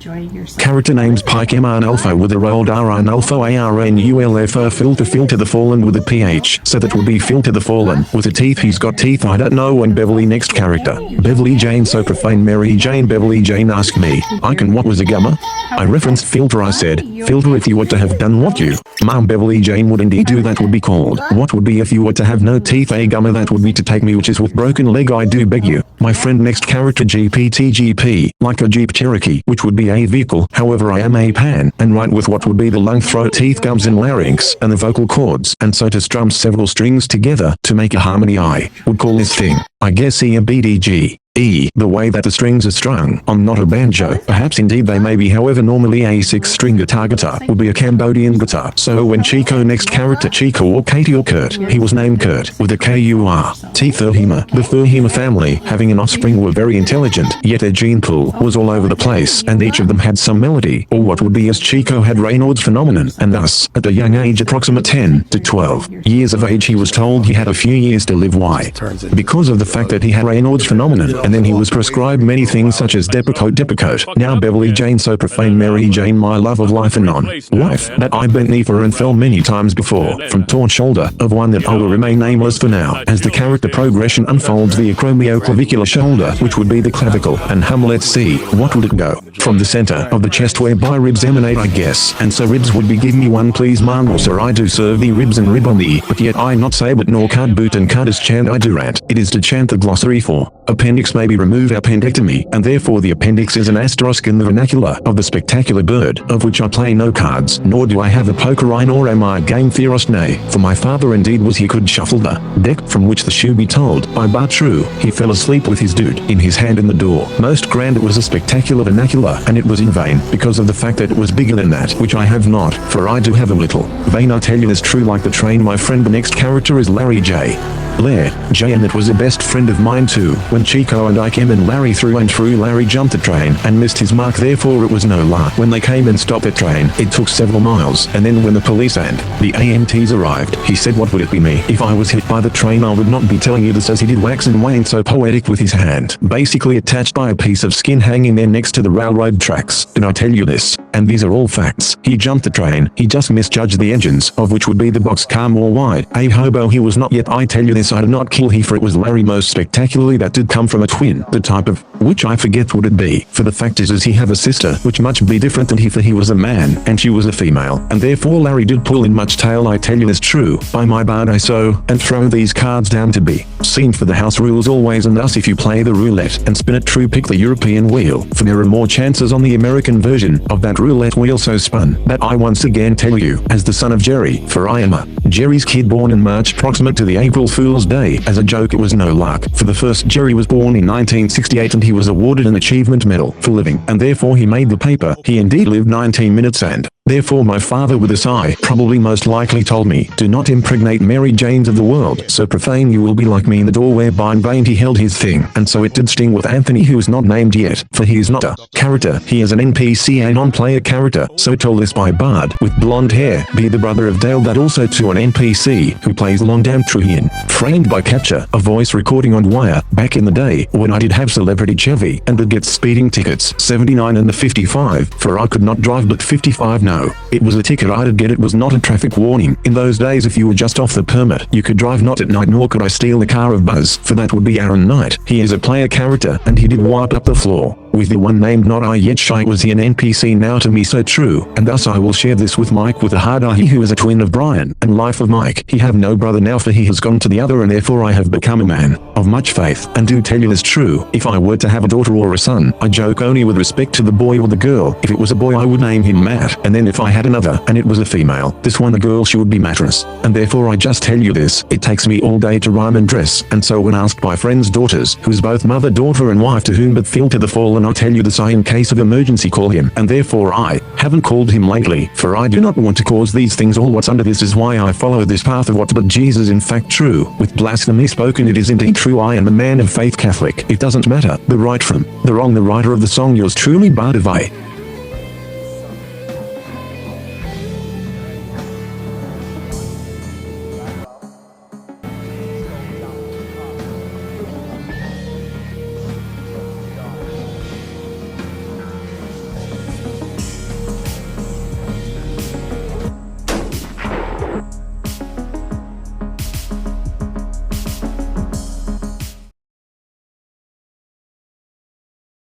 Character names Pike Mrn Alpha with a rolled Rn Alpha Arnulfo filter the fallen with a PH, so that would be filter the fallen with a teeth. He's got teeth I don't know. And Beverly next character. Beverly Jane so profane. Mary Jane. Beverly Jane asked me, Icon what was a gummer? I referenced filter. I said, filter if you were to have done what you, Mom Beverly Jane would indeed do that would be called. What would be if you were to have no teeth? A gummer that would be to take me which is with broken leg. I do beg you. My friend next character GP like a Jeep Cherokee which would be a vehicle. However I am a pan and right with what would be the lung throat teeth gums and larynx and the vocal cords and so to strum several strings together to make a harmony. I would call this thing, I guess, a BDG. The way that the strings are strung on not a banjo. Perhaps indeed they may be. However normally a 6-string guitar would be a Cambodian guitar. So when Chico next character Chico or Katie or Kurt, he was named Kurt with a K-U-R. T-Thurhema. The Thurhema family having an offspring were very intelligent, yet their gene pool was all over the place and each of them had some melody or what would be as Chico had Raynaud's phenomenon and thus at a young age approximate 10 to 12 years of age he was told he had a few years to live. Why? Because of the fact that he had Raynaud's phenomenon. And then he was prescribed many things such as Depakote. Now Beverly Jane so profane. Mary Jane my love of life and non-wife that I bent knee for and fell many times before from torn shoulder of one that I will remain nameless for now. As the character progression unfolds the acromioclavicular shoulder which would be the clavicle and let's see, what would it go? From the center of the chest whereby ribs emanate I guess, and so ribs would be give me one please ma'am or sir I do serve thee ribs and rib on thee, but yet I not say but nor card boot and card is chant I do rant. It is to chant the glossary for appendix may be removed appendectomy, and therefore the appendix is an asterisk in the vernacular of the spectacular bird, of which I play no cards, nor do I have a poker eye, nor am I a game theorist, nay, for my father indeed was he could shuffle the deck from which the shoe be told by but true, he fell asleep with his dude in his hand in the door. Most grand it was a spectacular vernacular, and it was in vain, because of the fact that it was bigger than that, which I have not, for I do have a little vein. I tell you this true like the train. My friend the next character is Larry J. And it was a best friend of mine too. When Chico and I came and Larry through and through, Larry jumped the train and missed his mark, therefore it was no luck. When they came and stopped the train, it took several miles, and then when the police and the AMTs arrived, he said what would it be me if I was hit by the train? I would not be telling you this, as he did wax and wane so poetic with his hand, basically attached by a piece of skin hanging there next to the railroad tracks. Did I tell you this? And these are all facts. He jumped the train, he just misjudged the engines, of which would be the boxcar more wide. A hobo he was not, yet I tell you this, I did not kill he, for it was Larry most spectacularly that did come from a twin, the type of which I forget would it be, for the fact is he have a sister which much be different than he, for he was a man and she was a female, and therefore Larry did pull in much tail. I tell you this true, by my bard I so, and throw these cards down to be seen, for the house rules always, and thus if you play the roulette and spin it true, pick the European wheel, for there are more chances on the American version of that roulette wheel so spun, that I once again tell you, as the son of Jerry, for I am a Jerry's kid born in March proximate to the April Fool's Day. As a joke it was no luck, for the first Jerry was born in 1968 and he was awarded an achievement medal for living, and therefore he made the paper. He indeed lived 19 minutes, and therefore my father with a sigh probably most likely told me, do not impregnate Mary Janes of the world, so profane you will be like me. In the door whereby in vain he held his thing, and so it did sting with Anthony, who is not named yet, for he is not a character, he is an NPC, a non-player character. So told this by Bard with blonde hair, be the brother of Dale, that also to an NPC who plays Long Damn Truhian, framed by capture, a voice recording on wire, back in the day when I did have celebrity Chevy and would get speeding tickets, 79 and the 55, for I could not drive but 55 no, it was a ticket I did get, it was not a traffic warning. In those days if you were just off the permit, you could drive not at night, nor could I steal the car of Buzz, for that would be Aaron Knight. He is a player character and he did wipe up the floor with the one named Not I Yet Shy. Was he an NPC now to me? So true, and thus I will share this with Mike with a hard eye, he who is a twin of Brian and life of Mike. He have no brother now, for he has gone to the other, and therefore I have become a man of much faith, and do tell you this true, if I were to have a daughter or a son, I joke only with respect to the boy or the girl. If it was a boy I would name him Matt, and then if I had another and it was a female, this one a girl, she would be Mattress, and therefore I just tell you this, it takes me all day to rhyme and dress, and so when asked by friends' daughters, who's both mother, daughter and wife, to whom but feel to the fall, and I tell you this, I in case of emergency call him, and therefore I haven't called him lately, for I do not want to cause these things. All what's under this is why I follow this path of what but Jesus in fact true, with blasphemy spoken it is indeed true. I am a man of faith Catholic, it doesn't matter the right from the wrong, the writer of the song yours truly Bard of I.